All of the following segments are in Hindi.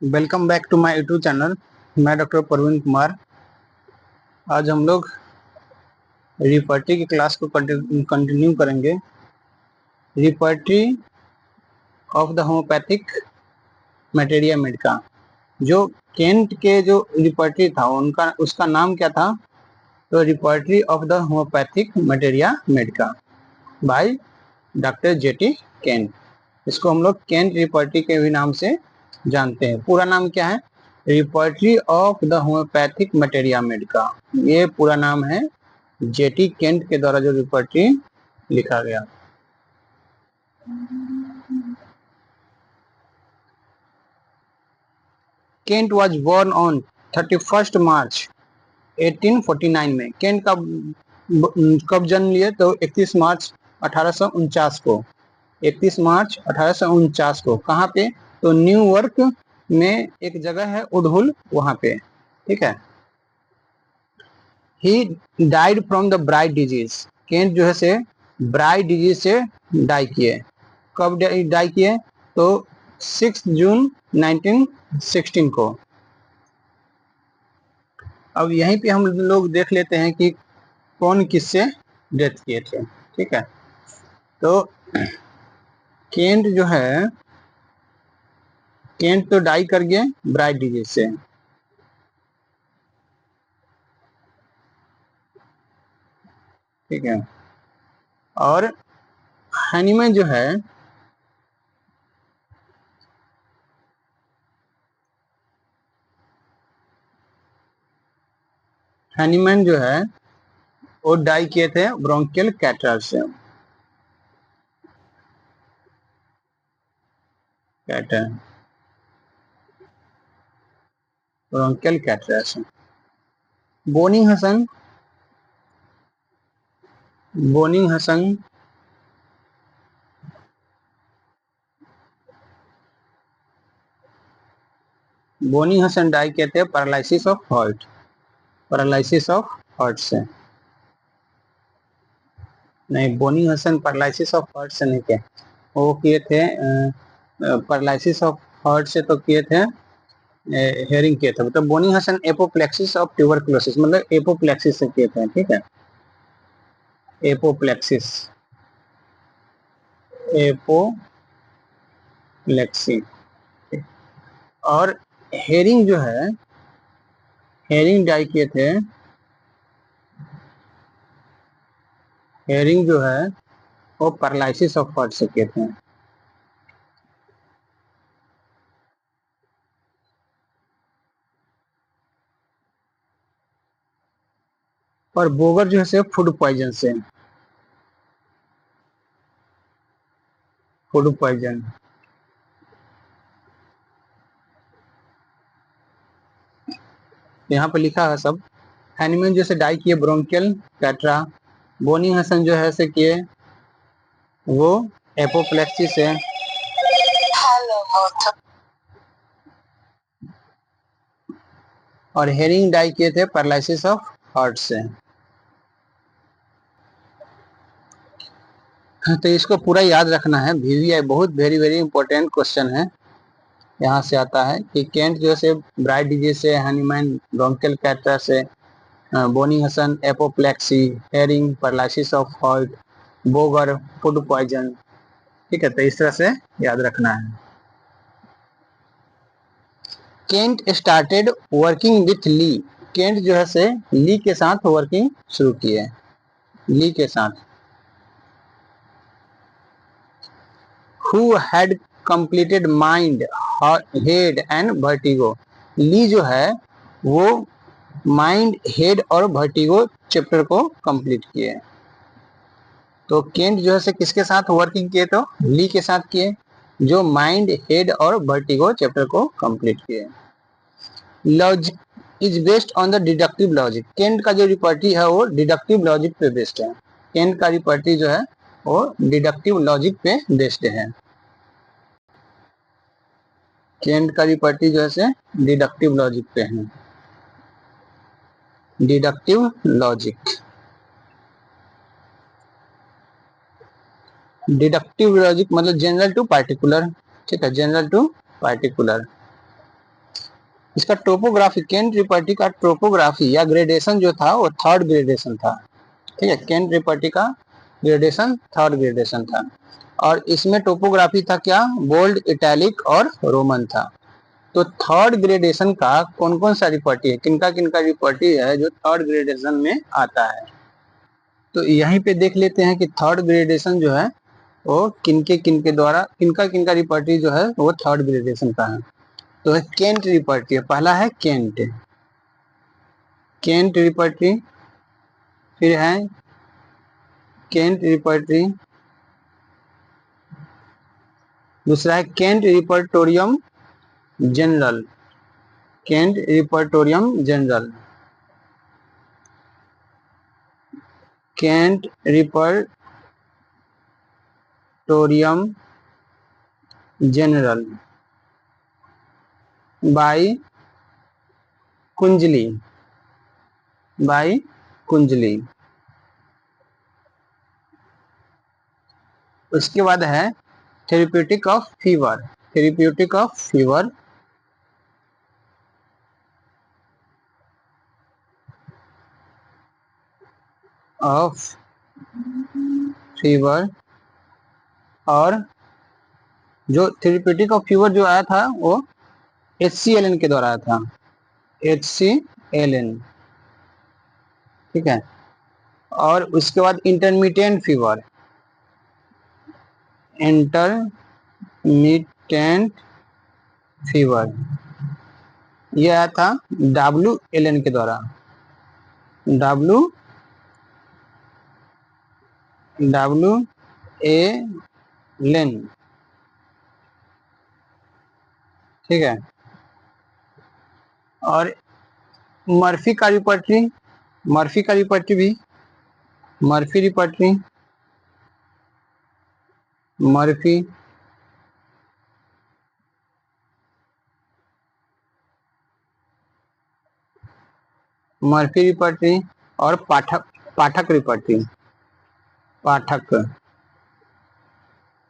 Welcome back to my YouTube channel. मैं डॉक्टर प्रवीण कुमार। आज हम लोग रिपर्टी की क्लास को कंटिन्यू करेंगे। Repertory of the homeopathic materia medica. जो केंट के जो रिपर्टी था उनका उसका नाम क्या था? तो repertory of the homeopathic materia medica by doctor J T Kent. इसको हम लोग केंट रिपर्टी के भी नाम से जानते हैं। पूरा नाम क्या है? Repertory of the homeopathic materia medica. ये पूरा नाम है। जेटी केंट के द्वारा जो रिपर्टी लिखा गया। केंट वाज बोर्न ऑन 31 मार्च 1849 में। केंट का कब जन्म लिए? तो 31 मार्च 1849 को। 31 मार्च 1849 को कहाँ पे? तो न्यूयॉर्क में एक जगह है उडहुल, वहां पे। ठीक है। He died from the bright disease. Kent जो है से ब्राइट डिजीज से डाई किए। कब डाई किए? तो 6 जून 1916 को। अब यहीं पे हम लोग देख लेते हैं कि कौन किससे डेथ किए थे। ठीक है। तो केंट जो है, केंट तो डाई कर गए ब्राइट डिजीज से। ठीक है। और हनीमैन जो है, हनीमैन जो है वो डाई किए थे ब्रोंकियल कैटरार से। कैटर ब्रोंकियल कैटरार से। बोनी हसन, बोनी हसन बोनी हसन डाई किए थे paralysis of heart. Paralysis of heart से नहीं, बोनी हसन पैरालिसिस ऑफ हार्ट से नहीं किए। वो किए थे पैरालिसिस ऑफ हार्ट से तो किए थे, हेयरिंग किए थे। मतलब बोनी हसन एपोप्लेक्सिस ऑफ ट्यूबरकुलोसिस, मतलब एपोप्लेक्सिस से किए थे। ठीक है। एपोप्लेक्सिस, एपोप्लेक्सी। और हेयरिंग जो है, हेयरिंग डाई किए थे, हेयरिंग जो है वो पैरालिसिस ऑफ हार्ट से किए थे। और बोगर जो है फूड पॉइजन से, फूड पॉइजन। यहाँ पे लिखा है सब। हैनीमैन जैसे डाई किए ब्रोंकियल कैटरा। बोनी हसन जो है से किए वो एपोप्लेक्सी से। और हेरिंग डाई किए थे पैरालिसिस ऑफ हार्ट से। तो इसको पूरा याद रखना है। VVI बहुत वेरी वेरी इंपॉर्टेंट क्वेश्चन है। यहाँ से आता है कि केंट जो से ब्राइट डिजीज से, हनीमैन ब्रोंकियल कैटरा से, Boenninghausen apoplexy, Hering paralysis of heart, Boger food poison. ठीक है। तो इस तरह से याद रखना है। Kent started working with Lee. Kent जो है से ली के साथ वर्किंग शुरू किए। ली के साथ। Who had completed mind, head and vertigo। ली जो है वो माइंड, हेड और वर्टिगो चैप्टर को कंप्लीट किए। तो केंट जो है किसके साथ वर्किंग किए? तो ली के साथ किए, जो माइंड, हेड और वर्टिगो चैप्टर को कंप्लीट किए। Logic is based on the deductive logic. Kent का जो रिपर्टी है वो डिडक्टिव लॉजिक पे बेस्ड है। केंट का रिपर्टी जो है वो डिडक्टिव लॉजिक पे बेस्ड है। केंट का रिपर्टी जो है डिडक्टिव लॉजिक पे है। डिडक्टिव लॉजिक, डिडक्टिव लॉजिक मतलब जनरल टू पार्टिकुलर। ठीक है। General to particular. इसका टोपोग्राफी, केंट रिपर्टी का टोपोग्राफी या ग्रेडेशन जो था वो थर्ड ग्रेडेशन था। ठीक है, केंट रिपर्टी का ग्रेडेशन थर्ड ग्रेडेशन था। और इसमें टोपोग्राफी था क्या, बोल्ड, इटैलिक और रोमन था। तो थर्ड ग्रेडेशन का कौन कौन सा रिपर्टी है, किनका किनका रिपर्टी है जो थर्ड ग्रेडेशन में आता है। तो यहीं पे देख लेते हैं कि थर्ड ग्रेडेशन जो है वो किनके किनके द्वारा, किनका किनका रिपर्टी जो है वो थर्ड ग्रेडेशन का है। तो है केंट रिपर्टी, पहला है केंट, केंट रिपर्टी। फिर है केंट रिपर्टी, दूसरा है Kent repertorium general, Kent repertorium general, Kent repertorium general by Kunzli, by Kunzli. उसके बाद है therapeutic of fever, therapeutic of fever, of fever. और जो थेरेप्यूटिक ऑफ फीवर जो आया था वो HCLN के द्वारा आया था, HCLN। ठीक है, और उसके बाद इंटरमीडिएट फीवर, इंटरमीडिएट फीवर ये आया था WLN के द्वारा, WLN। ठीक है, और मर्फी का रिपर्टी, मर्फी का रिपर्टी भी, मर्फी रिपर्टी, मर्फी, मर्फी रिपर्टी और पाठक, पाठक रिपर्टी, पाठक।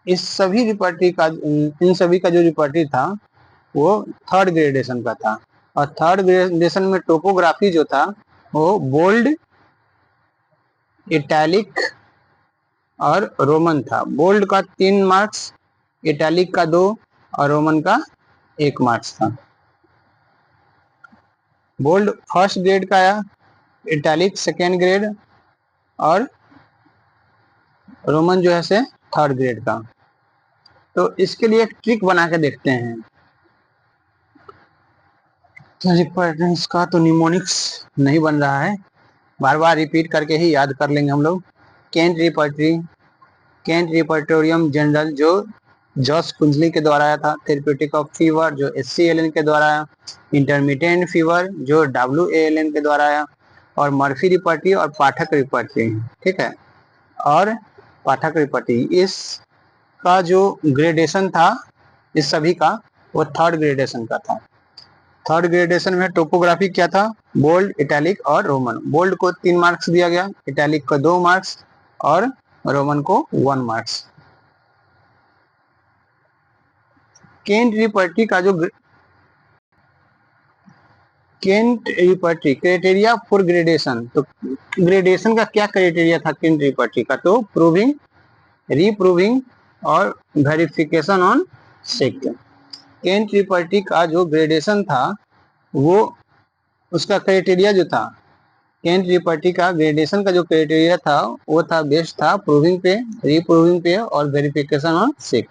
इस सभी रिपर्टी का, इन सभी का जो रिपर्टी था वो थर्ड ग्रेडेशन का था। और थर्ड ग्रेडेशन में टोपोग्राफी जो था वो बोल्ड, इटैलिक और रोमन था। बोल्ड का 3 मार्क्स, इटैलिक का 2 और रोमन का 1 मार्क्स था। बोल्ड फर्स्ट ग्रेड का आया, इटैलिक सेकेंड ग्रेड और रोमन जो है से थर्ड ग्रेड का। तो इसके लिए एक ट्रिक बना के देखते हैं। रिपर्टेंस का तो निमोनिक्स नहीं बन रहा है, बार बार रिपीट करके ही याद कर लेंगे हम लोग। Kent repertory, Kent repertorium general जो जॉस कुंजली के द्वारा आया था। थेरेप्यूटिक ऑफ फीवर जो HCLN के द्वारा आया। इंटरमीडिएट फीवर जो WALN के द्वारा आया। और मर्फी रिपर्टी और पाठक रिपर्टी। ठीक है, और पाठक रिपर्टी, इसका जो ग्रेडेशन था इस सभी का वो थर्ड ग्रेडेशन का था। थर्ड ग्रेडेशन में टोपोग्राफी क्या था, बोल्ड, इटैलिक और रोमन। बोल्ड को 3 मार्क्स दिया गया, इटैलिक को 2 मार्क्स और रोमन को 1 मार्क्स। केंट रिपर्टी का जो केंट रिपर्टी क्राइटेरिया फॉर ग्रेडेशन, तो ग्रेडेशन का क्या क्राइटेरिया था केंट रिपर्टी का, तो प्रूविंग, रीप्रूविंग और verification on sick. Kent repertory का जो ग्रेडेशन था वो, उसका क्राइटेरिया जो था, केंट रिपर्टी का ग्रेडेशन का जो क्राइटेरिया था वो था, बेस्ड था प्रूविंग पे, रीप्रूविंग पे और verification on sick.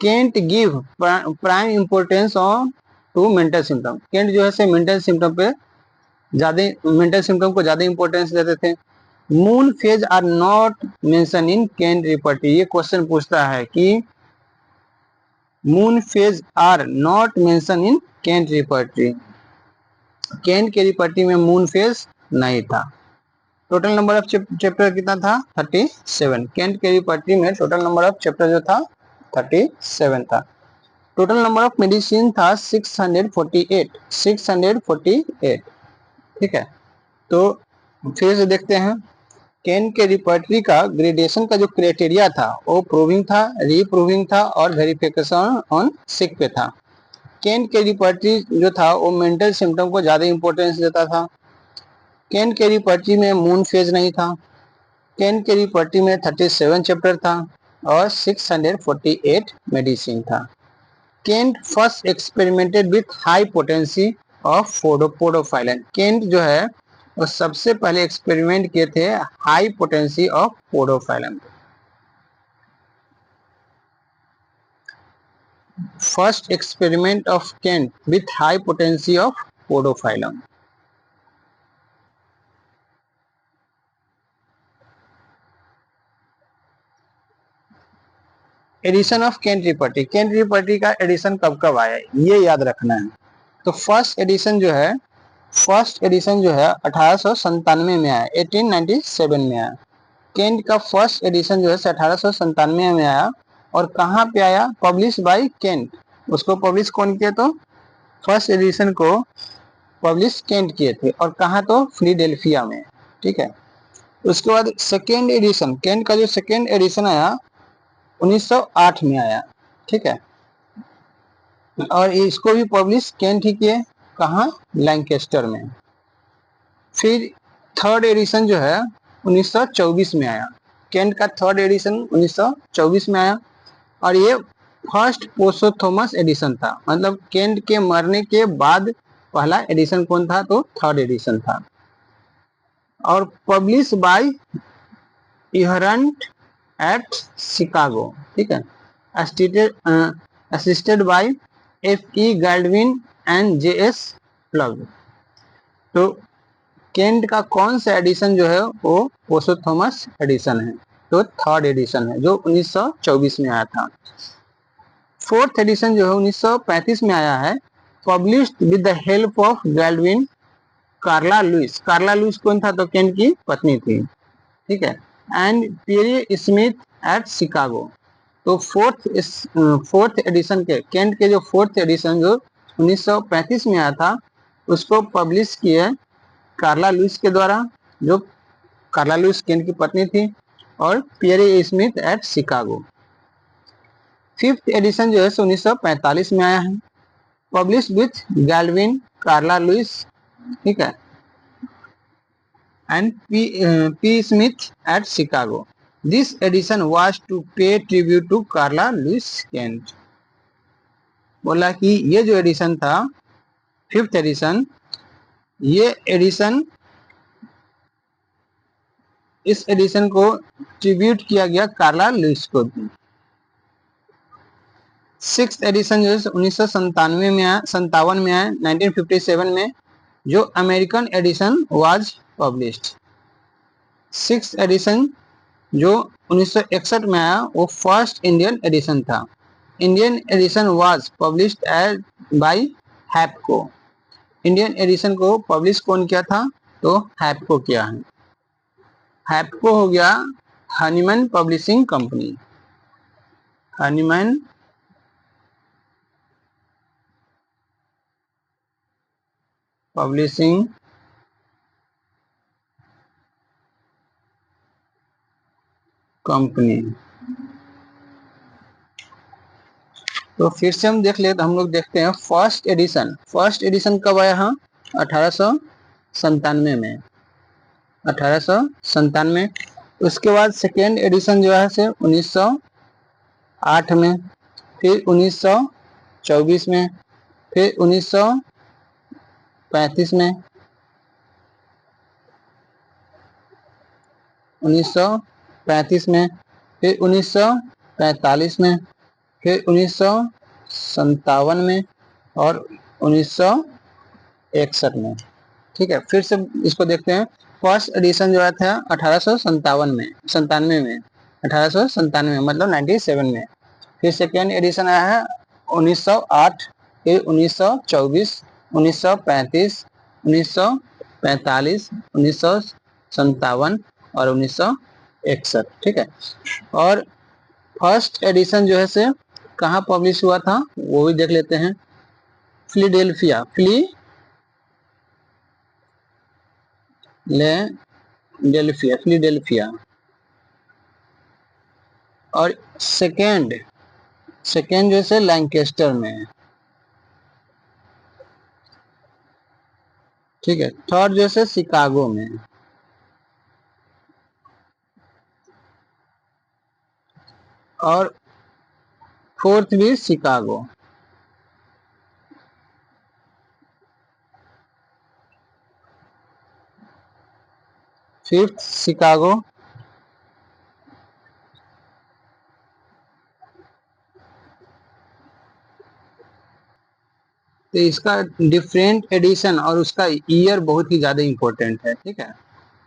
Kent give prime importance on to mental symptom. Kent जो है से मेंटल सिम्टम पे ज्यादा, मेंटल सिम्टम को ज्यादा इंपॉर्टेंस देते थे। Moon phase are not mention in Kent repertory. ये क्वेश्चन पूछता है कि moon phase are not mention in Kent repertory. Kent के रिपर्टी में मून फेज नहीं था। टोटल नंबर ऑफ चैप्टर कितना था, 37। केंट के रिपर्टी में टोटल नंबर ऑफ चैप्टर जो था 37 था। टोटल नंबर ऑफ मेडिसिन था 648, 648। ठीक है, तो फिर से देखते हैं। केन के रिपर्टरी का ग्रेडेशन का जो क्राइटेरिया था वो प्रूविंग था, रीप्रूविंग था और वेरिफिकेशन ऑन सिक पे था। केंट के रिपर्टी जो था वो मेंटल सिम्टम को ज्यादा इंपॉर्टेंस देता था। केंट के रिपर्टी में मून फेज नहीं था। केंट के रिपर्टी में 37 चैप्टर था और 648 मेडिसिन था। Kent first experimented with high potency of podophyllin. Kent जो है वो सबसे पहले एक्सपेरिमेंट किए थे high potency of podophyllin. First experiment of Kent with high potency of podophyllin. Edition of Kent repertory. Kent repertory का एडिशन कब कब आया ये याद रखना है। तो फर्स्ट एडिशन जो है 1897 में आया, 1897 में आया। केंट का फर्स्ट एडिशन जो है 1897 में आया। और कहाँ पे आया? Publish by Kent. उसको पब्लिश कौन किया? तो फर्स्ट एडिशन को पब्लिश केंट किए थे। और कहाँ? तो फिलाडेल्फिया में। ठीक है। उसके बाद सेकेंड एडिशन, केंट का जो सेकेंड एडिशन आया 1908 में आया। ठीक है। और इसको भी पब्लिश केंट ही किए। कहाँ? लैंकेस्टर में। फिर थर्ड एडिशन जो है 1924 में आया। केंट का थर्ड एडिशन 1924 में आया। और ये फर्स्ट पोस्टोथोमस एडिशन था, मतलब केंट के मरने के बाद पहला एडिशन कौन था? तो थर्ड एडिशन था। और publish by Ehrhart at Chicago. ठीक है। Assisted by F.E. Gladwin and J.S. Pflug. तो केंट का कौन सा एडिशन जो है वो पोस्टोथोमस एडिशन है, तो थर्ड एडिशन है जो 1924 में आया था। फोर्थ एडिशन जो है 1935 में आया है, published with the help of Gladwin, Clara Louise. Clara Louise कौन था? तो केंट की पत्नी थी। ठीक है। And Pierre Smith at Chicago. तो फोर्थ एडिशन के, केंट के जो फोर्थ एडिशन जो 1935 में आया था उसको पब्लिश किए कार्ला लुइस के द्वारा, जो कार्ला लुइस केंट की पत्नी थी, और Pierre Smith at Chicago. Fifth edition जो है 1945 में आया है, publish with Gladwin, Clara Louise, ठीक है, and P Smith at Chicago. This edition was to pay tribute to Clara Louise Kent. बोला कि ये जो एडिशन था फिफ्थ एडिशन, ये एडिशन, इस एडिशन को ट्रिब्यूट किया गया कार्ला लुइस को। सिक्स एडिशन जो है 1997 में आया, 57 में आया, 1957 में, जो American edition was published. Six edition जो 1961 में आया वो फर्स्ट इंडियन एडिशन था। Indian edition was published as by Hapco. Indian edition को पब्लिश कौन किया था? तो हैप्को किया है। हैप्को हो गया Hahnemann publishing company. Hahnemann publishing company. तो फिर से हम देख ले, तो हम लोग देखते हैं फर्स्ट एडिशन। फर्स्ट एडिशन कब आया? हाँ, 1897 में, 1897। उसके बाद सेकेंड एडिशन जो है से 1908 में, फिर 1924 में, फिर 1935 में, 1935 में, फिर 1945 में, फिर 1957 में, और 1961 में। ठीक है। फिर से इसको देखते हैं। फर्स्ट एडिशन जो आया था 1897 में, 1897 में, मतलब 97 में। फिर सेकेंड एडिशन आया है 1908, फिर 1924, 1935, 1945, 1957 और 1961। ठीक है। और फर्स्ट एडिशन जो है से कहाँ पब्लिश हुआ था वो भी देख लेते हैं। Philadelphia, Philadelphia. और सेकेंड जो है लैंकेस्टर में, ठीक है। थर्ड जो है शिकागो में, और फोर्थ भी शिकागो। Fifth Chicago. तो इसका डिफरेंट एडिशन और उसका ईयर बहुत ही ज्यादा इंपॉर्टेंट है, ठीक है।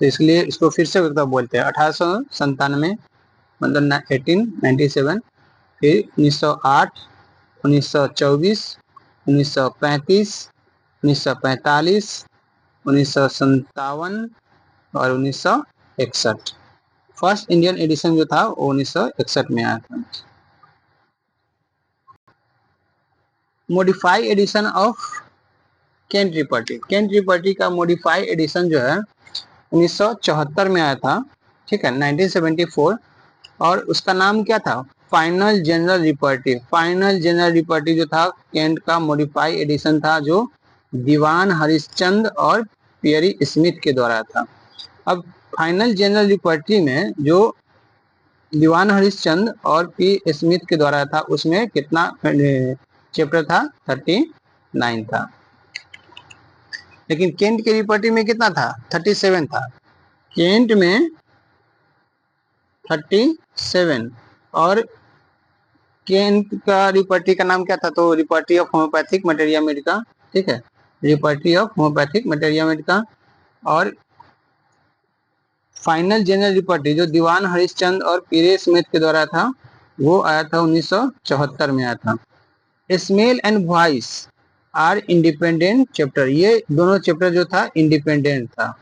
तो इसलिए इसको फिर से एक बार बोलते हैं। 1897, मतलब 1897, फिर 1908, 1924, 1935, 1945, 1957 और 1961। फर्स्ट इंडियन एडिशन जो था वो 1961 में आया था। Modify edition of Kent repertory. Kent repertory का मॉडिफाई एडिशन जो है 1974 में आया था, ठीक है, 1974। और उसका नाम क्या था? Final general repertory. Final general repertory जो था केंट का मॉडिफाई एडिशन था, जो दीवान हरिश्चंद और पियरी स्मिथ के द्वारा था। अब फाइनल जनरल रिपर्टी में जो दीवान हरिश्चंद और पी स्मिथ के द्वारा था, उसमें कितना चैप्टर था? 39 था। लेकिन केंट के रिपर्टी में कितना था? 37 था। केंट में 37। और केंट का रिपर्टी का नाम क्या था? तो repertory of homoeopathic materia Medica, ठीक है, repertory of homoeopathic materia medica. और फाइनल जनरल रिपर्टी जो दीवान हरिश्चंद और पीरे स्मिथ के द्वारा था, वो आया था 1974 में आया था। Smell and voice are independent chapter. ये दोनों चैप्टर जो था इंडिपेंडेंट था।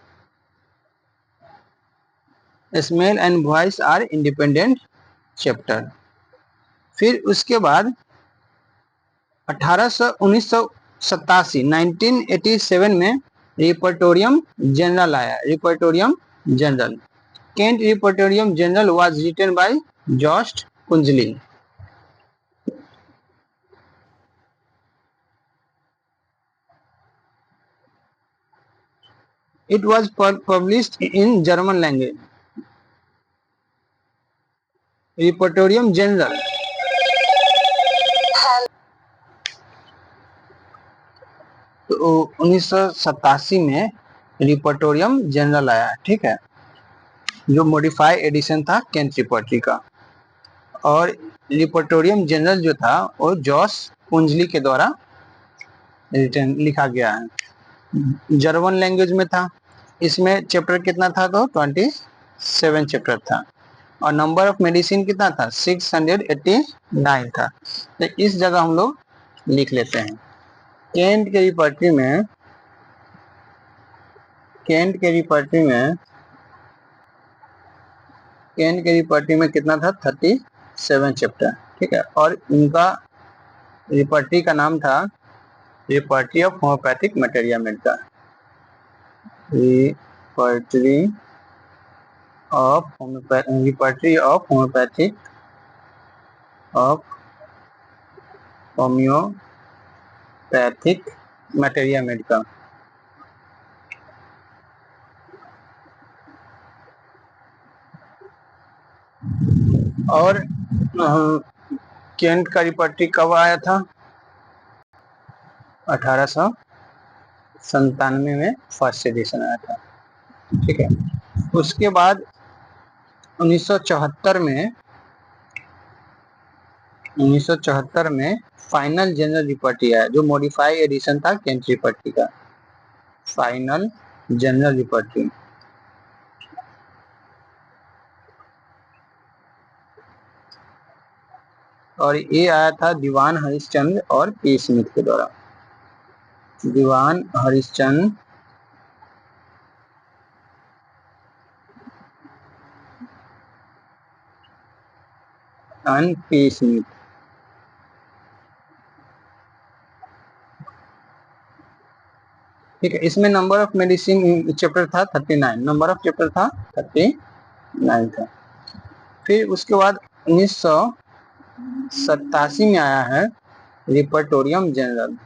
Smell and voice are independent chapter. फिर उसके बाद 1987 में रिपर्टोरियम जनरल आया। Repertorium general, Kent repertorium general was written by Jost Kunzli. It was published in German language. Repertorium general. तो 1987 में रिपर्टोरियम जनरल आया, ठीक है, जो मॉडिफाई एडिशन था केंट रिपर्टी का। और रिपर्टोरियम जनरल जो था वो जॉस कुंजली के द्वारा रिटन लिखा गया है। जर्मन लैंग्वेज में था। इसमें चैप्टर कितना था? तो 27 चैप्टर था। और नंबर ऑफ मेडिसिन कितना था? 689 था। तो इस जगह हम लोग लिख लेते हैं। केंट के रिपर्टी में, केंट के रिपर्टी में, केंट के रिपर्टी में कितना था? 37 चैप्टर, ठीक है। और इनका रिपर्टी का नाम था repertory of homoeopathic materia medica. Repertory of repertory of homoeopathic of homoeopathic materia medica. और केंट का रिपर्टी कब आया था? 1897 में फर्स्ट एडिशन आया था, ठीक है। उसके बाद 1974 में, 1974 में फाइनल जनरल रिपर्टी आया, जो मॉडिफाई एडिशन था केंट रिपर्टी का। Final general repertory. और ये आया था दीवान हरिश्चंद और पी स्मिथ के द्वारा। दीवान हरिश्चंद एंड पी स्मिथ। ठीक है। इसमें नंबर ऑफ मेडिसिन चैप्टर था 39। नंबर ऑफ चैप्टर था 39 था। फिर उसके बाद 1987 में आया है रिपर्टोरियम जनरल।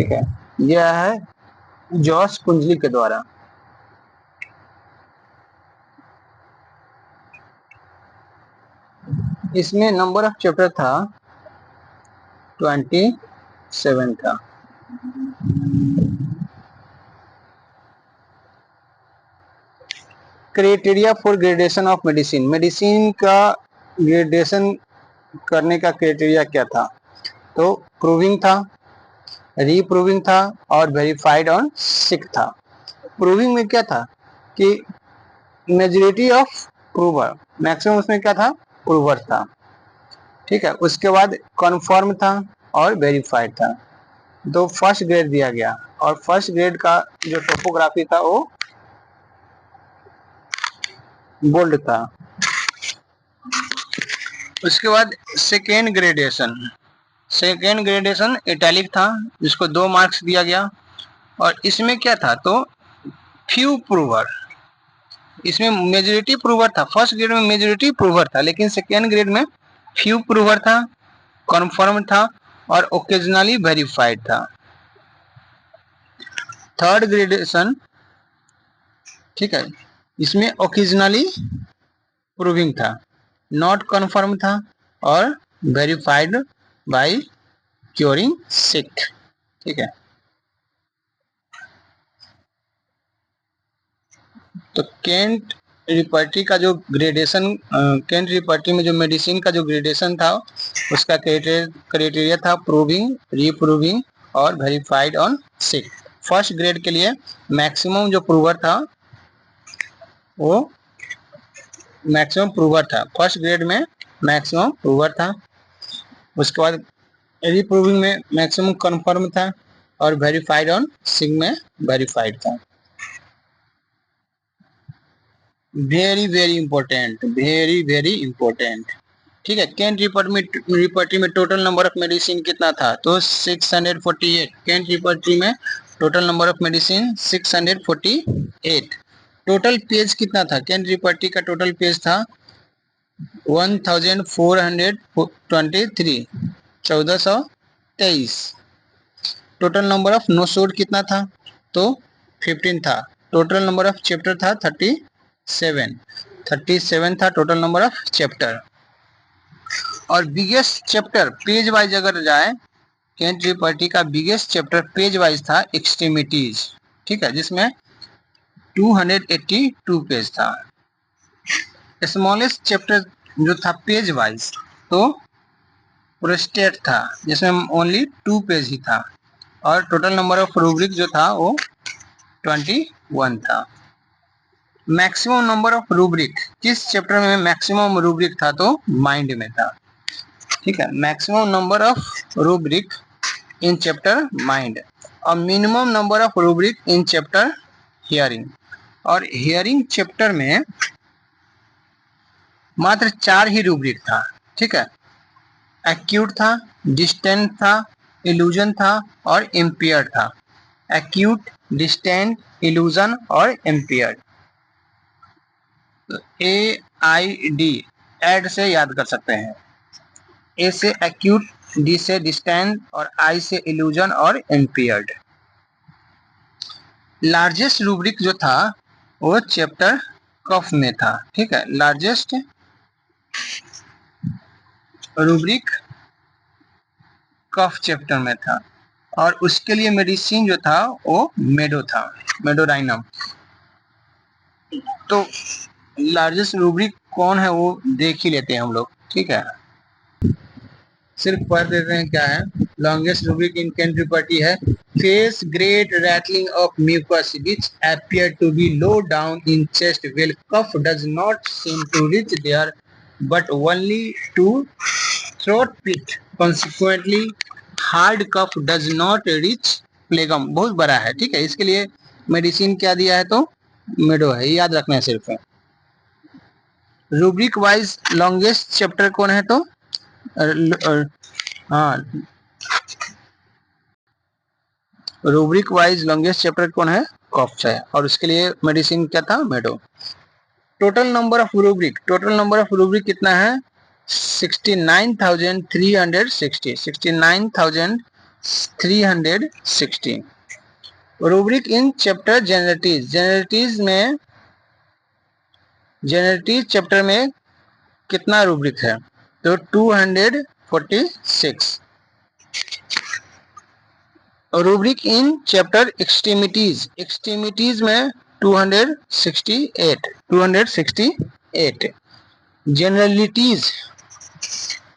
ठीक है, यह है जॉस कुंजली के द्वारा। इसमें नंबर ऑफ चैप्टर था 27 था। Criteria for gradation of medicine, medicine का ग्रेडेशन करने का क्राइटेरिया क्या था? तो प्रूविंग था, रीप्रूविंग था और वेरीफाइड ऑन सिक था। प्रूविंग में क्या था कि मेजॉरिटी ऑफ प्रूवर, मैक्सिमम उसमें क्या था? प्रूवर था। ठीक है, उसके बाद कन्फर्म था और वेरीफाइड था। तो फर्स्ट ग्रेड दिया गया और फर्स्ट ग्रेड का जो टोपोग्राफी था वो बोल्ड था। उसके बाद सेकेंड ग्रेडेशन इटैलिक था, जिसको 2 मार्क्स दिया गया। और इसमें क्या था? तो फ्यू प्रूवर, इसमें मेजॉरिटी प्रूवर था। फर्स्ट ग्रेड में मेजॉरिटी प्रूवर था, लेकिन सेकेंड ग्रेड में फ्यू प्रूवर था, कन्फर्म था और ओकेजनली वेरीफाइड था। थर्ड ग्रेडेशन, ठीक है, इसमें ओकेजनली प्रूविंग था, नॉट कन्फर्म था और वेरीफाइड बाय क्योरिंग सिक। ठीक है, तो केंट रिपर्टी का जो ग्रेडेशन, केंट रिपर्टी में जो मेडिसिन का जो ग्रेडेशन था उसका क्राइटेरिया था प्रूविंग, रीप्रूविंग और verified on sick. First grade के लिए मैक्सिमम जो प्रूवर था वो मैक्सिमम प्रूवर था, फर्स्ट ग्रेड में मैक्सिमम प्रूवर था। उसके बाद रीप्रूविंग में मैक्सिमम कन्फर्म था और वेरीफाइड ऑन सिक में वेरीफाइड था। Very very important. ठीक है, केंट रिपर्टी में टोटल नंबर ऑफ मेडिसिन कितना था? तो 648। केंट रिपर्टी में total number of medicine 648। Total page कितना था? केंट रिपर्टी का टोटल पेज था 1423, 1423। टोटल नंबर ऑफ नोट्स कितना था? तो 15 था। टोटल नंबर ऑफ चैप्टर था 37 था टोटल नंबर ऑफ चैप्टर। और बिगेस्ट चैप्टर पेज वाइज अगर जाए, केंट रिपर्टी का बिगेस्ट चैप्टर पेज वाइज था एक्सट्रीमिटीज। ठीक है, जिसमें 282 पेज था। स्मॉलेस्ट चैप्टर जो था पेज वाइज तो प्रोस्टेट था, जिसमें ओनली 2 पेज ही था। और टोटल नंबर ऑफ रूब्रिक जो था वो 21 था। मैक्सिमम नंबर ऑफ रूब्रिक किस चैप्टर में मैक्सिमम रूब्रिक था? तो माइंड में था। ठीक है, maximum number of rubric in chapter mind और minimum number of rubric in chapter hearing. और हियरिंग चैप्टर में मात्र 4 ही रूब्रिक था। ठीक है, एक्यूट था, डिस्टेंट था, इल्यूजन था और इम्पेयर्ड था। एक्यूट, डिस्टेंट, इल्यूजन और इम्पेयर्ड। AID एड से याद कर सकते हैं। ए से एक्यूट, डी से डिस्टेंट और आई से इल्यूजन और इम्पेयर्ड। लार्जेस्ट रूब्रिक जो था वो चैप्टर कफ में था। ठीक है, लार्जेस्ट रूब्रिक कफ चैप्टर में था और उसके लिए मेडिसिन जो था वो मेडो था, मेडोडाइनम। तो लार्जेस्ट रूब्रिक कौन है वो देख ही लेते हैं हम लोग। ठीक है, सिर्फ पढ़ देते हैं क्या है। Longest rubric in Kent repertory है face great rattling of mucus which appear to be low down in chest while cough does not seem to reach there but only to throat pit. Consequently hard cough does not reach phlegm। बहुत बड़ा है। ठीक है, इसके लिए मेडिसिन क्या दिया है? तो मेडो है, याद रखना है सिर्फ। रूब्रिक वाइज लॉन्गेस्ट चैप्टर कौन है? तो हाँ, रूब्रिक वाइज लॉन्गेस्ट चैप्टर कौन है? कफ है और उसके लिए मेडिसिन क्या था? मेडो। टोटल नंबर ऑफ रूब्रिक कितना है? 69,360। 69,360 360। रूब्रिक इन चैप्टर जेनरेटिव में जेनरेटिव चैप्टर में कितना रूब्रिक है? तो 246। रूब्रिक इन चैप्टर एक्सट्रीमिटीज में 268 जनरलिटीज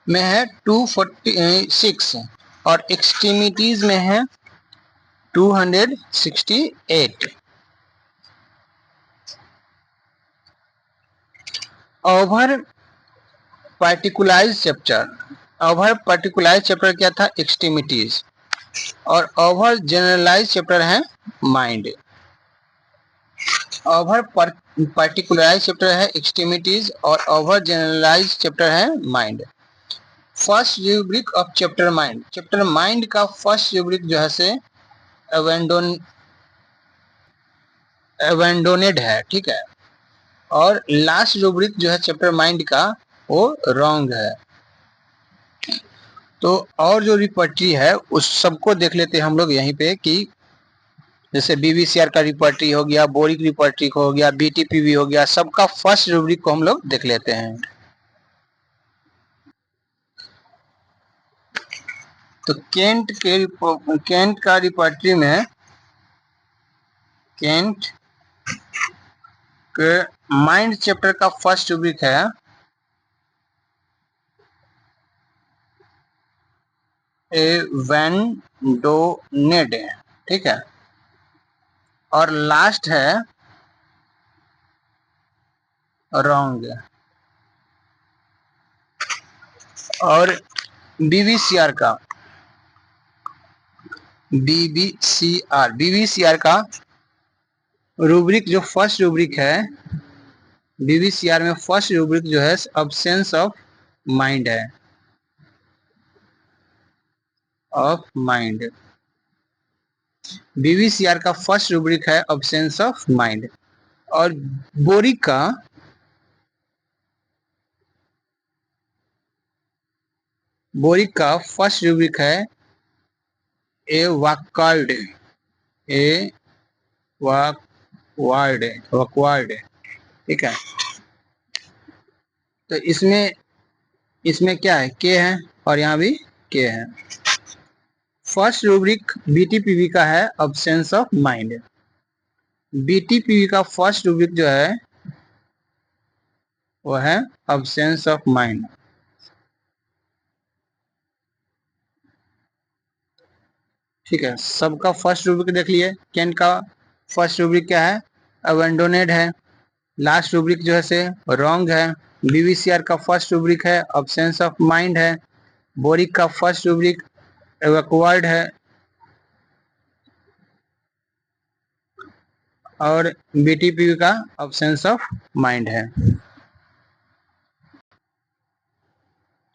में है 246 और एक्सट्रीमिटीज में है 268। ओवर पार्टिकुलाइज चैप्टर क्या था? एक्सट्रीमिटीज। और ओवर जनरलाइज चैप्टर है माइंड। ओवर पार्टिकुलराइज चैप्टर है एक्सट्रीमिटीज और ओवर जनरलाइज चैप्टर है mind. First rubric of chapter mind का फर्स्ट रूब्रिक जो है से अबैंडोनेड है, ठीक है। और लास्ट रूब्रिक जो है चैप्टर माइंड का वो रॉन्ग है। तो और जो रिपर्टरी है उस सबको देख लेते हैं हम लोग यहीं पे कि जैसे बीवीसीआर का रिपर्टरी हो गया, बोरिक रिपर्टरी हो गया, बीटीपीवी हो गया, सबका फर्स्ट रूब्रिक को हम लोग देख लेते हैं। तो केंट का रिपर्टरी में केंट के माइंड चैप्टर का फर्स्ट रूब्रिक है एवेंडोनेड, ठीक है। और लास्ट है रॉन्ग। और बीवीसीआर का रूब्रिक जो फर्स्ट रूब्रिक है, बीवीसीआर में फर्स्ट रूब्रिक जो है अब्सेंस ऑफ माइंड है, बीवीसीआर का फर्स्ट रूब्रिक है अब्सेंस ऑफ माइंड। और बोरिक का फर्स्ट रूब्रिक है ए वाक्वार्ड, ठीक है। तो इसमें क्या है? के है और यहाँ भी के है। फर्स्ट रूब्रिक बीटीपीवी का है अब्सेंस ऑफ माइंड। बीटीपीवी का फर्स्ट रूब्रिक जो है वो है अब्सेंस ऑफ माइंड, ठीक है। सबका फर्स्ट रूब्रिक देख लिए। केंट का फर्स्ट रूब्रिक क्या है? अबैंडोनेड है। लास्ट रूब्रिक जो है से रॉन्ग है। बीवीसीआर का फर्स्ट रूब्रिक है अब्सेंस ऑफ माइंड है। बोरिक का फर्स्ट रूब्रिक एवैक्वार्ड है और बीटीपीवी का अब्सेंस ऑफ माइंड है।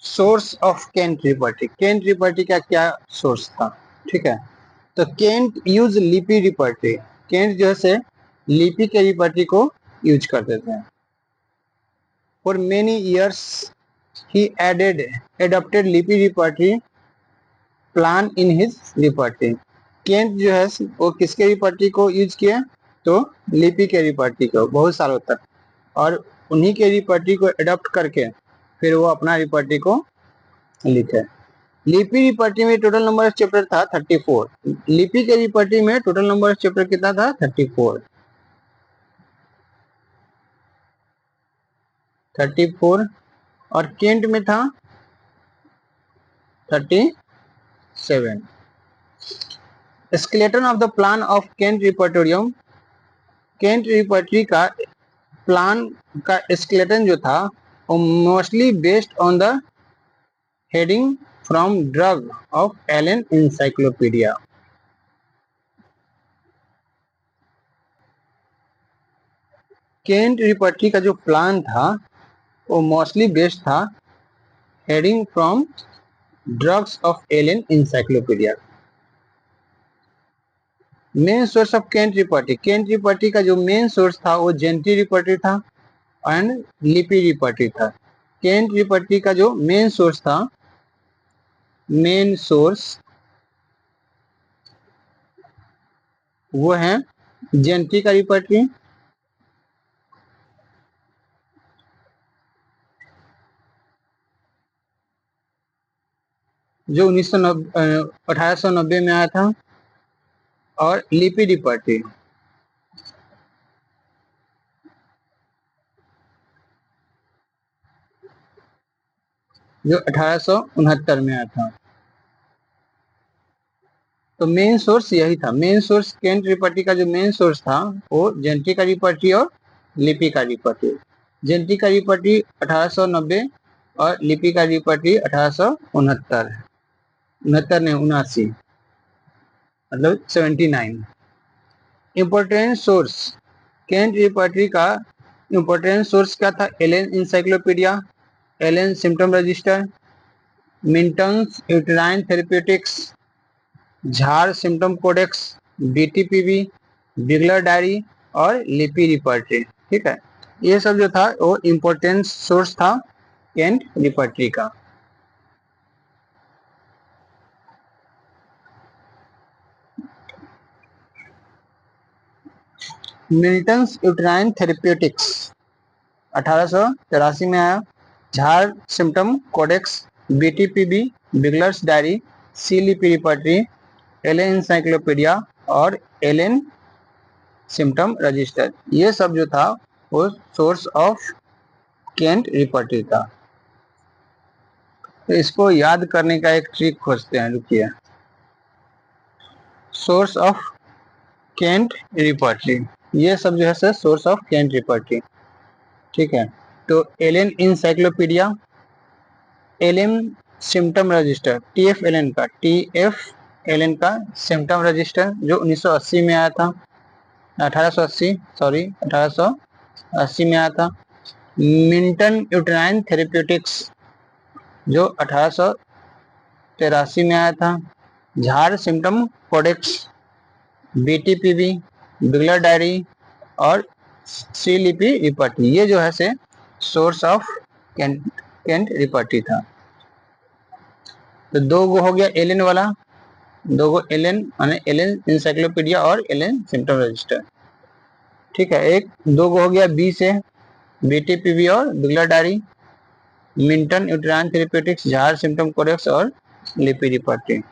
सोर्स ऑफ केंट रिपर्टी का क्या सोर्स था? ठीक है। तो केंट यूज लिपि रिपर्टी, केंट जो है लिपि के रिपर्टी को यूज करते थे। For many years he adopted लिपि रिपर्टी प्लान इन हिज रिपर्टी। केंट जो है वो किसके रिपर्टी को यूज किया? तो लिपि के रिपर्टी को बहुत सालों तक, और उन्हीं के रिपर्टी को एडॉप्ट करके फिर वो अपना रिपर्टी को लिखे। लिपि रिपर्टी में टोटल नंबर ऑफ चैप्टर था 34। लिपि के रिपर्टी में टोटल नंबर ऑफ चैप्टर कितना था? 34 और केंट में था 37। Skeleton of the plan of Kent repertorium, Kent repertory का प्लान का स्केलेटन जो था वो mostly based on the heading from drug of Allen encyclopaedia. Kent repertory का जो प्लान था वो मोस्टली बेस्ड था heading from drugs of Allen encyclopaedia. Main source of Kent repertory का जो मेन सोर्स था वो जेंटी रिपर्टी था एंड लिपि रिपर्टी था। केंट रिपर्टी का जो मेन सोर्स वो है जेनेटी का रिपर्टरी, जो 1890 में आया था, और लिपि रिपर्टरी जो 1869 में आया था। तो मेन सोर्स यही था, मेन सोर्स केंट रिपर्टी का जो मेन सोर्स था वो जेनेटी का रिपर्टी और लिपि का रिपर्टी। जेनेटी का रिपर्टी 1890 और लिपि का रिपर्टी 1869, 69 ने 79, मतलब 79। इम्पोर्टेंट सोर्स, केंट रिपर्टरी का इम्पोर्टेंट सोर्स क्या था? Allen encyclopedia, Allen symptom register, Minton's uterine therapeutics, Jahr symptom codex, BTPB, Bigler diary और लिपि रिपर्टरी। ठीक है, ये सब जो था वो इम्पोर्टेंट सोर्स था केंट रिपर्टरी का। मिल्टन्स यूटेराइन थेरेप्यूटिक्स 1883 में आया। झार सिम्टम कोडेक्स, बीटीपीबी, बिगलर्स डायरी, सी लिपि रिपर्टरी, एलेन इंसाइक्लोपीडिया और एलेन सिम्टम रजिस्टर, ये सब जो था वो सोर्स ऑफ केंट रिपर्टरी था। तो इसको याद करने का एक ट्रिक खोजते हैं, रुकिए। सोर्स ऑफ केंट रिपर्टरी, ये सब जो है sir source of Kent repertory. ठीक है, तो Allen encyclopedia, Allen symptom register, TF Allen का सिम्टम रजिस्टर जो 1980 में आया था, 1880 सॉरी 1880 में आया था। मिंटन यूटेराइन थेरेप्यूटिक्स जो 1883 में आया था। झार सिम्टम कोडेक्स, बीटीपीबी, बिगलर डायरी और सी लिपि रिपर्टी, ये जो है से सोर्स ऑफ केंट रिपर्टी था। तो दो गो हो गया एलेन वाला, दो गो एलेन माने एलेन इंसाइक्लोपीडिया और एलेन सिम्टम रजिस्टर। ठीक है, एक दो गो हो गया बी से, बीटीपीबी और Bigler diary, Minton uterine therapeutics, Jahr symptom codex और Lippe repertory.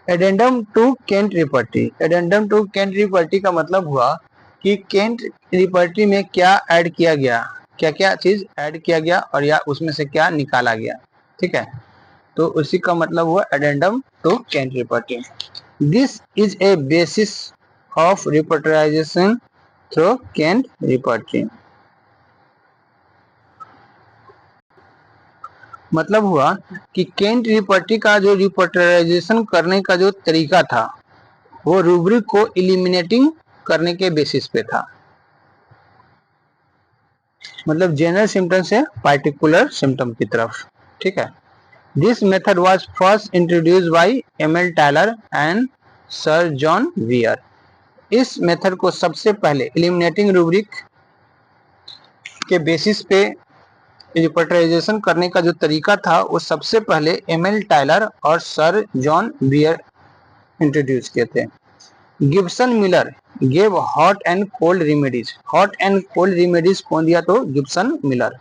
Addendum to Kent repertory, addendum to Kent repertory का मतलब हुआ कि केंट रिपर्टी में क्या ऐड किया गया, क्या क्या चीज ऐड किया गया और या उसमें से क्या निकाला गया। ठीक है, तो उसी का मतलब हुआ addendum to Kent repertory. This is a basis of repertorisation through Kent repertory. मतलब हुआ कि केंट रिपर्टी का जो रिपोर्टराइजेशन करने का जो तरीका था वो रूब्रिक को इलिमिनेटिंग करने के बेसिस पे था, मतलब जनरल सिम्टम से पार्टिकुलर सिम्टम की तरफ। ठीक है, this method was first introduced by ML Tyler and sir John wear. इस मेथड को सबसे पहले इलिमिनेटिंग रूब्रिक के बेसिस पे रिपोर्टराइजेशन करने का जो तरीका था वो सबसे पहले एमएल टायलर और सर जॉन वियर इंट्रोड्यूस किए थे। Gibson Miller gave hot and cold remedies, hot and cold remedies कौन दिया? तो गिब्सन मिलर।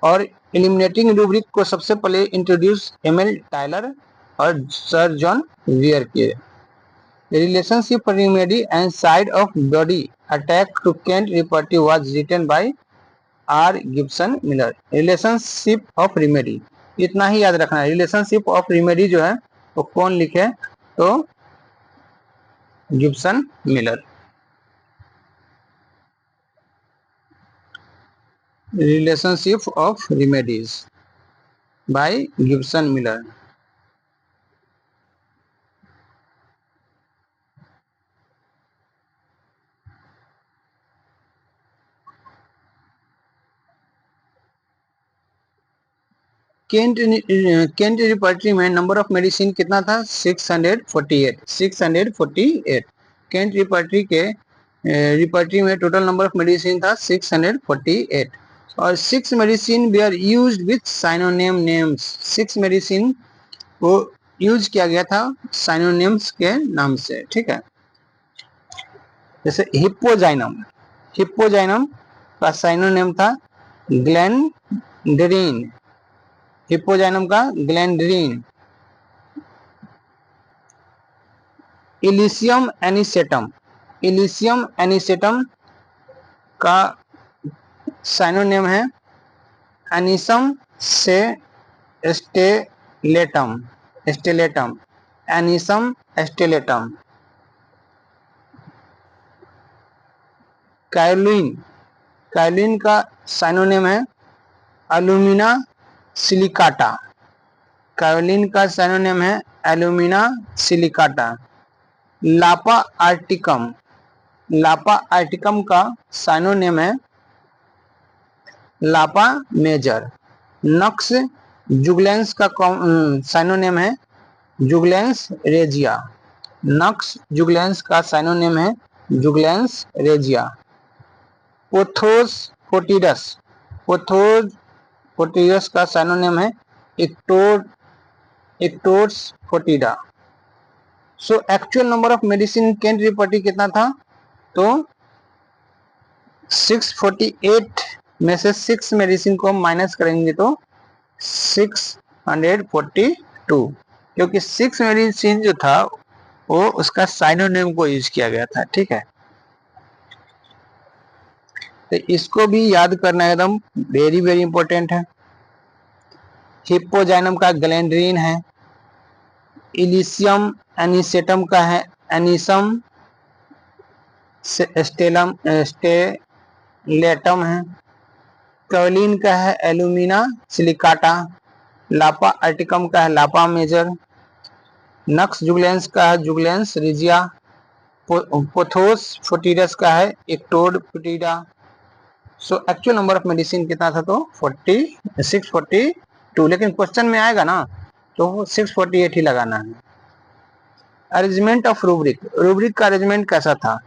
और इलिमिनेटिंग रूब्रिक को सबसे पहले इंट्रोड्यूस एमएल टायलर और सर जॉन वियर किए। Relationship remedy and side of body अटैक to Kent repertory was written by R Gibson Miller. Relationship of remedy, इतना ही याद रखना है। रिलेशनशिप ऑफ रेमेडी जो है वो कौन लिखे? तो Gibson Miller. Relationship of remedies by Gibson Miller. Kent repertory में नंबर ऑफ मेडिसिन कितना था? 648, 648। केंट रिपर्टरी के रिपर्टरी में टोटल नंबर ऑफ मेडिसिन था 648 और 6 medicine were used with synonym names. 6 medicine को यूज किया गया था साइनोनिम्स के नाम से, ठीक है। जैसे हिप्पोजाइनम, हिप्पोजाइनम का साइनोनिम था ग्लैंडरीन, हिप्पोजाइनम का ग्लैंडरीन। इलिशियम एनिसेटम, इलिशियम एनिसेटम का साइनोनिम है एनिसम से स्टेलेटम, स्टेलेटम, एनिसम स्टेलेटम। कायोलिन, कायोलिन का साइनोनिम है एल्यूमिना सिलिकाटा, कायोलिन का साइनोनिम है एल्यूमिना सिलिकाटा। लापा आर्टिकम, लापा आर्टिकम का साइनोनिम है लापा मेजर। नक्स जुगलेंस का साइनोनिम है जुगलेंस रेजिया, नक्स जुगलेंस का साइनोनिम है Juglans regia. Pothos foetidus, Pothos foetidus का साइनोनिम है Ictodes foetida. So actual number of medicine Kent repertory कितना था, तो 648 में से 6 मेडिसिन को हम माइनस करेंगे तो 642, क्योंकि 6 मेडिसिन जो था वो उसका साइनोनिम को यूज किया गया था, ठीक है। तो इसको भी याद करना एकदम वेरी वेरी इंपॉर्टेंट है। हिप्पोजाइनम का ग्लैंडरीन है, इलिशियम एनिसेटम का है एनिसम स्टेलम स्टेलेटम है, कायोलिन का है एल्यूमिना सिलिकाटा, लापा आर्टिकम का है लापा मेजर, नक्स जुगलेंस का है जुगलेंस रिजिया, पोथोस फोटिडस का है Ictodes foetida. So actual number of medicine कितना था, तो 642, लेकिन क्वेश्चन में आएगा ना तो 648 ही लगाना है। अरेंजमेंट ऑफ रूब्रिक, रूब्रिक का अरेंजमेंट कैसा था,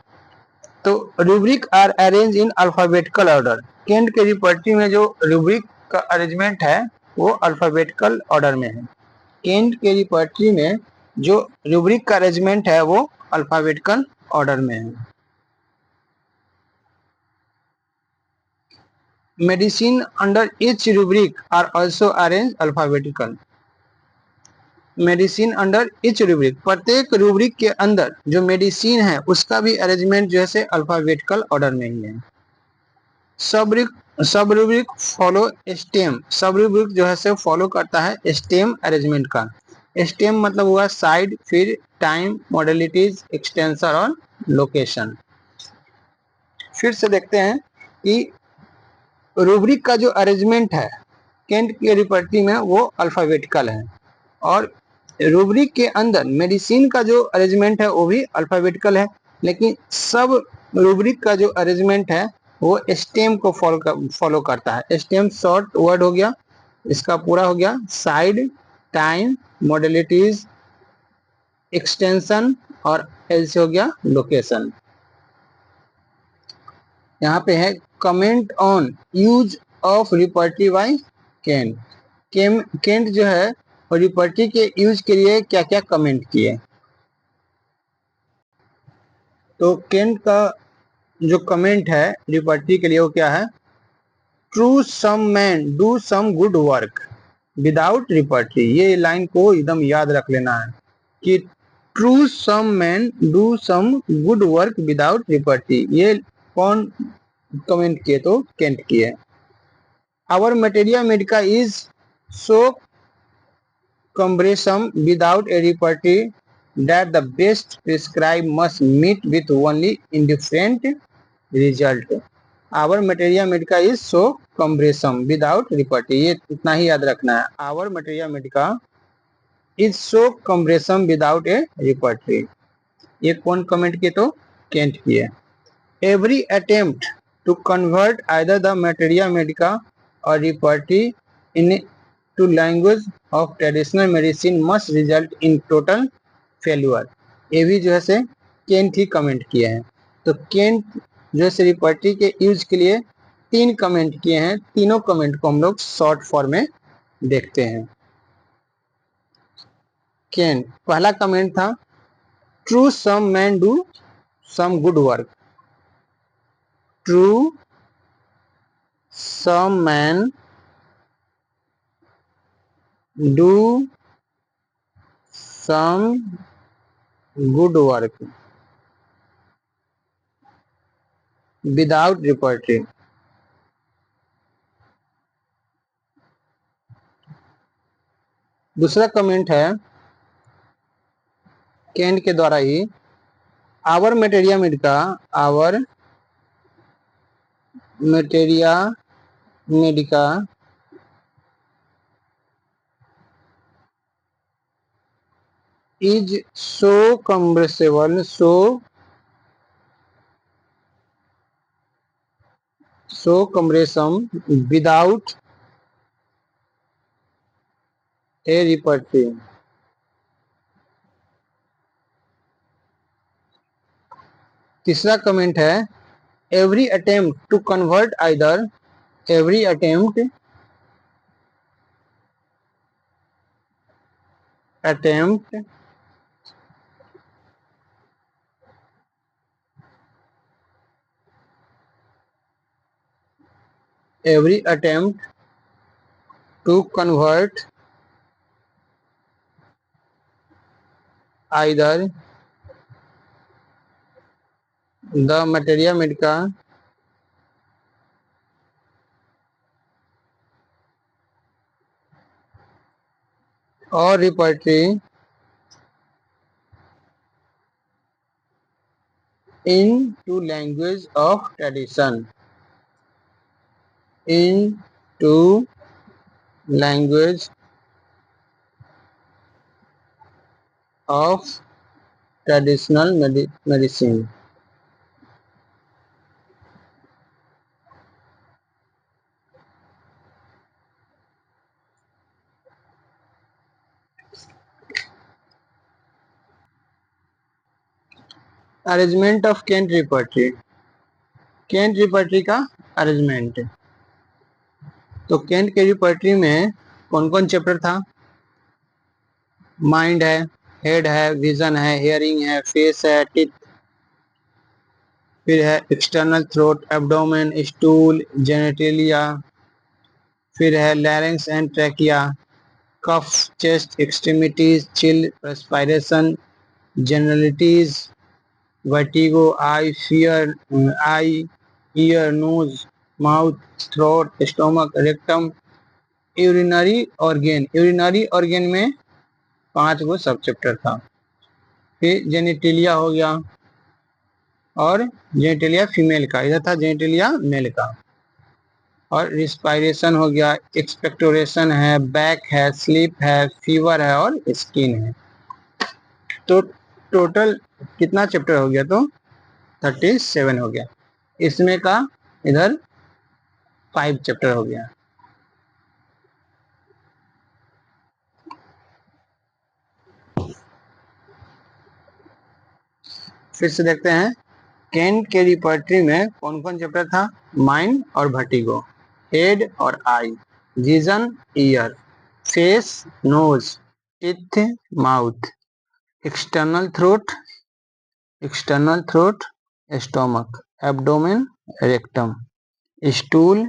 तो rubric are arrange in alphabetical order. Kent के रिपर्टी में जो रूब्रिक का अरेंजमेंट है वो अल्फाबेटिकल ऑर्डर में है। केंट के रिपर्टी में जो रूब्रिक का अरेंजमेंट है वो अल्फाबेटिकल ऑर्डर में है। Medicine under each rubric are also arrange alphabetical, medicine under each rubric, प्रत्येक रूब्रिक के अंदर जो मेडिसिन है उसका भी अरेंजमेंट जो है अल्फाबेटिकल ऑर्डर में ही है। Sub rubric follow stem, sub rubric जो है फॉलो करता है स्टेम अरेंजमेंट का। स्टेम मतलब हुआ साइड, फिर टाइम, मॉडलिटीज, एक्सटेंशन और लोकेशन। फिर से देखते हैं कि रूब्रिक का जो अरेंजमेंट है केंट के रिपर्टी में वो अल्फाबेटिकल है, और रूब्रिक के अंदर मेडिसिन का जो अरेंजमेंट है वो भी अल्फाबेटिकल है, लेकिन सब रूब्रिक का जो अरेंजमेंट है वो स्टेम को फॉलो करता है। स्टेम शॉर्ट वर्ड हो गया, इसका पूरा हो गया साइड, टाइम, मॉडलिटीज, एक्सटेंशन और एल से हो गया लोकेशन। यहाँ पे है comment on use of repertory by Kent, Kent जो है रिपर्टी के यूज के लिए क्या क्या कमेंट किए। तो केंट का जो कमेंट है रिपर्टी के लिए वो क्या है, true some man do some good work without repertory. ये लाइन को एकदम याद रख लेना है कि true some man do some good work without repertory, ये कौन कमेंट किए, तो केंट किए। Our materia medica is so cumbersome without a repertoire that the best prescribed must meet with only indifferent result. Our materia medica is so cumbersome without repertoire, ये इतना ही याद रखना है। Our materia medica is so cumbersome without a repertoire, ये कौन कमेंट किए, तो केंट किए। Every attempt to convert either the materia medica or repertoire in to language of traditional medicine must result in total failure, ये भी जो है से केंट ही कमेंट किए हैं। तो केंट जो है रिपर्टी के यूज के लिए 3 कमेंट किए हैं, तीनों कमेंट को हम लोग शॉर्ट फॉर्म में देखते हैं। कैंट। पहला कमेंट था true some man do some good work. True some man do some good work without repertory. दूसरा कमेंट है कैंट के द्वारा ही our materia medica, our materia medica is so cumbersome, so cumbersome without a repertory. तीसरा कमेंट है every attempt to convert either, every attempt every attempt to convert either the materia medica or repertory into language of tradition, into language of traditional medicine। Arrangement of Kent repertory, Kent repertory का अरेंजमेंट। तो कैंट के रिपर्टरी में कौन कौन चैप्टर था? माइंड है, हेड है, विजन है, हियरिंग है, फेस है, टिथ, फिर है external throat, abdomen, stool, genitalia, फिर है larynx and trachea, cough, chest, extremities, chill, respiration, generalities, vertigo, eye, fear, eye, ear, nose, mouth, throat, stomach, rectum, urinary organ. Urinary organ में 5 गो सब चैप्टर था। फिर जेनेटिलिया हो गया, और जेनेटिलिया फीमेल का, इधर था जेनेटिलिया मेल का। और रिस्पायरेशन हो गया, एक्सपेक्टोरेशन है, बैक है, स्लीप है, फीवर है और स्किन है। तो टोटल कितना चैप्टर हो गया? तो 37 हो गया। इसमें का इधर 5 चैप्टर हो गया। फिर से देखते हैं कैंट के रिपर्टरी में कौन कौन चैप्टर था? माइंड और वर्टिगो, हेड और eye, vision, ear, face, nose, teeth, mouth, external throat, stomach, abdomen, rectum, stool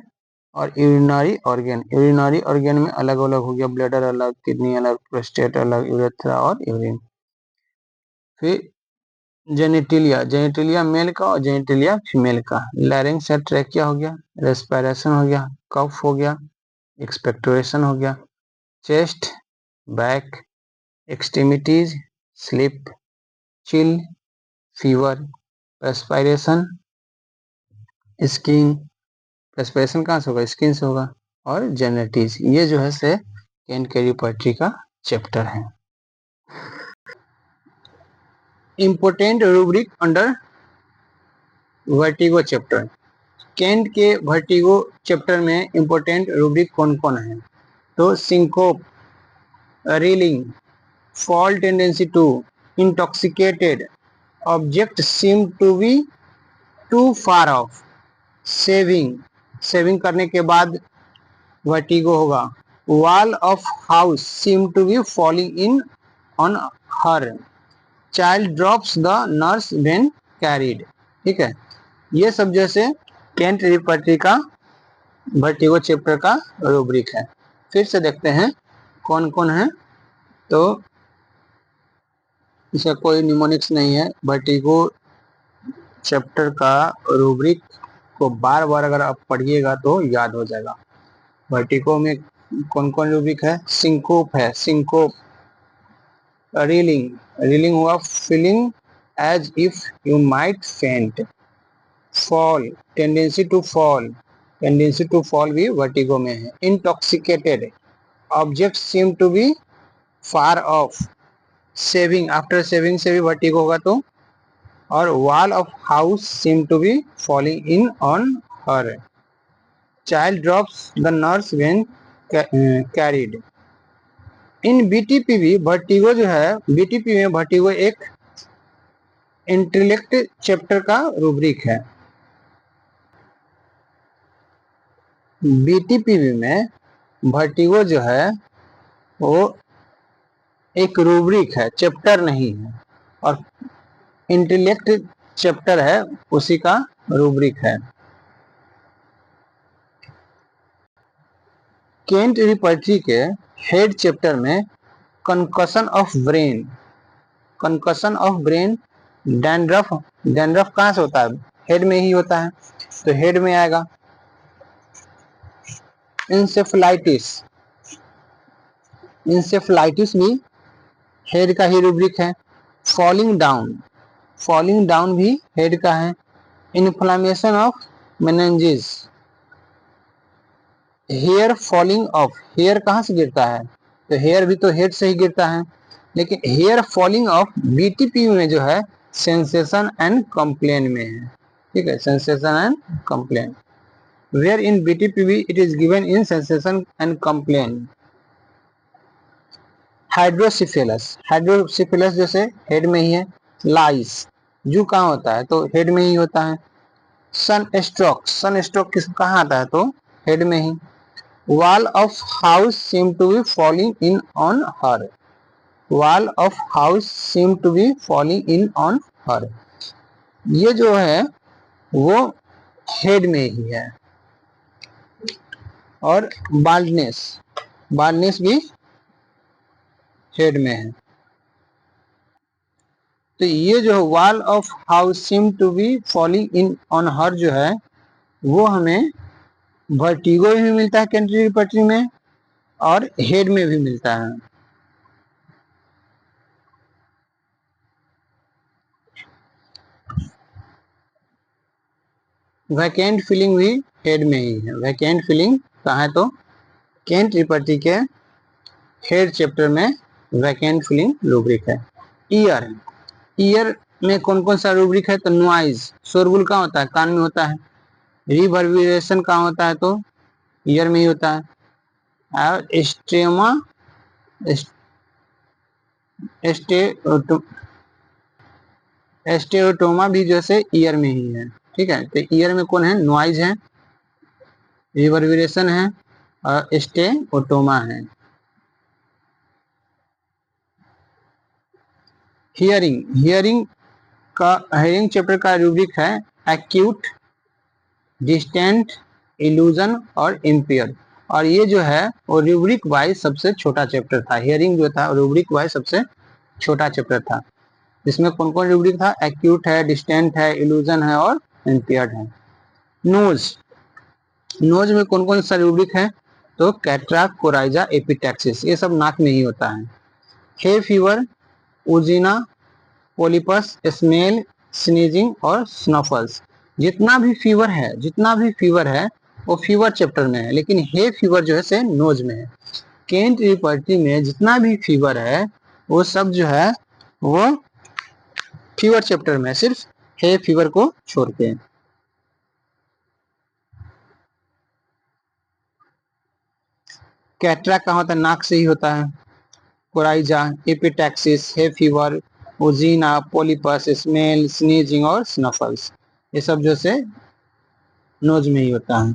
और यूरिनरी ऑर्गेन। यूरिनरी ऑर्गेन में अलग अलग हो गया, ब्लैडर अलग, किडनी अलग, प्रोस्टेट अलग, यूरेथ्रा और यूरिन। फिर जेनेटिलिया मेल का और जेनेटिलिया फीमेल का। लैरिंक्स या ट्रैकिया हो गया, रेस्पिरेशन हो गया, कफ हो गया, एक्सपेक्टोरेशन हो गया, chest, back, extremities, slip, chill, fever, respiration, skin, respiration कहाँ से होगा? स्किन से होगा, और जेनेटिक्स। ये जो है से कैंट के रिपर्टरी का चैप्टर है। Important rubric under vertigo chapter. Kent के वर्टिगो चैप्टर में इम्पोर्टेंट रूब्रिक कौन कौन है? तो syncope, reeling, fall tendency to, intoxicated, object seem to be too far off, shaving करने के बाद वर्टिगो होगा, wall of house seem to be falling in on her, child drops the nurse when carried. ठीक है, ये सब जैसे केंट रिपर्टी का वर्टिगो चैप्टर का रूब्रिक है। फिर से देखते हैं कौन कौन है। तो इसका कोई निमोनिक्स नहीं है। वर्टिगो चैप्टर का रूब्रिक को बार बार अगर आप पढ़िएगा तो याद हो जाएगा। वर्टिगो में कौन कौन रूब्रिक है? सिंकोप है, सिंकोप, रीलिंग, रीलिंग हुआ feeling as if you might faint, fall, tendency to fall, tendency to fall भी वर्टिगो में है। Intoxicated, object seem to be far off, shaving, after shaving से भी वर्टिगो होगा तो, और wall of house seem to be falling in on her, child drops the nurse when carried. In BTPB vertigo जो है, बीटीपी में वर्टिगो एक इंटेलेक्ट चैप्टर का रूब्रिक है। बीटीपीवी में वर्टिगो जो है वो एक रूब्रिक है, चैप्टर नहीं है, और इंटेलेक्ट चैप्टर है, उसी का रूब्रिक है। केंट रिपर्टी के हेड चैप्टर में concussion of brain, concussion of brain, dandruff, dandruff कहाँ से होता है? हेड में ही होता है, तो हेड में आएगा। इंसेफ्लाइटिस, इंसेफ्लाइटिस भी हेड का ही रूब्रिक है। फॉलिंग डाउन, फॉलिंग डाउन भी हेड का है। Inflammation of meninges, hair falling off, hair कहाँ से गिरता है? तो हेयर भी तो हेड से ही गिरता है, लेकिन हेयर फॉलिंग ऑफ बीटीपी में जो है सेंसेशन एंड कंप्लेन में है। ठीक है, sensation and complain, where in BTPB it is given in sensation and complain. Hydrocephalus, hydrocephalus जैसे हेड में ही है। लाइस, जू कहाँ होता है? तो हेड में ही होता है। सन स्ट्रोक, सन स्ट्रोक किस कहाँ आता है? तो हेड में ही। Wall of house seem to be falling in on her, wall of house seem to be falling in on her, ये जो है वो हेड में ही है। और बाल्डनेस, बाल्डनेस भी हेड में है। तो ये जो wall of house seem to be falling in on her जो है वो हमें वर्टिगो में भी मिलता है केंट रिपर्टी में, और हेड में भी मिलता है। वैकेंट फीलिंग भी हेड में ही है। वैकेंट फीलिंग कहाँ है? तो केंट रिपर्टी के हेड चैप्टर में वैकेंट फीलिंग रूब्रिक है। ईयर, ईयर में कौन कौन सा रूब्रिक है? तो नॉइज, शोरगुल कहाँ होता है? कान में होता है। रिवर्बरेशन कहाँ होता है? तो ईयर में ही होता है। और स्टेमा, एस्टेटोमा भी जैसे ईयर में ही है। ठीक है, तो ईयर में कौन है? नॉइज है, रिवर्बरेशन है, और स्टेटोमा है। हियरिंग, हियरिंग का, हियरिंग चैप्टर का रूब्रिक है एक्यूट, डिस्टेंट, इल्यूजन और इम्पेयर। और ये जो है वो रूब्रिक वाइज सबसे छोटा चैप्टर था। हियरिंग जो था रूब्रिक वाइज सबसे छोटा चैप्टर था। इसमें कौन कौन रूब्रिक था? एक्यूट है, डिस्टेंट है, इल्यूजन है और इम्पेयर्ड है। नोज, नोज में कौन कौन सा रूब्रिक है? तो कैटराक्ट, कोराइजा, एपिटैक्सिस, ये सब नाक में ही होता है। हे फीवर, उजीना, पोलिपस, स्मेल, स्नीजिंग और स्नफल्स, जितना भी फीवर है, जितना भी फीवर है वो फीवर चैप्टर में है, लेकिन हे फीवर जो है से नोज में है। केंट रिपर्टी में जितना भी फीवर है वो सब जो है वो फीवर चैप्टर में, सिर्फ हे फीवर को छोड़ के। कैटरा कहाँ होता है? नाक से ही होता है। Coryza, epistaxis, hay fever, ozaena, polypus, smell, sneezing और स्नफल्स, ये सब जो से नोज में ही होता है।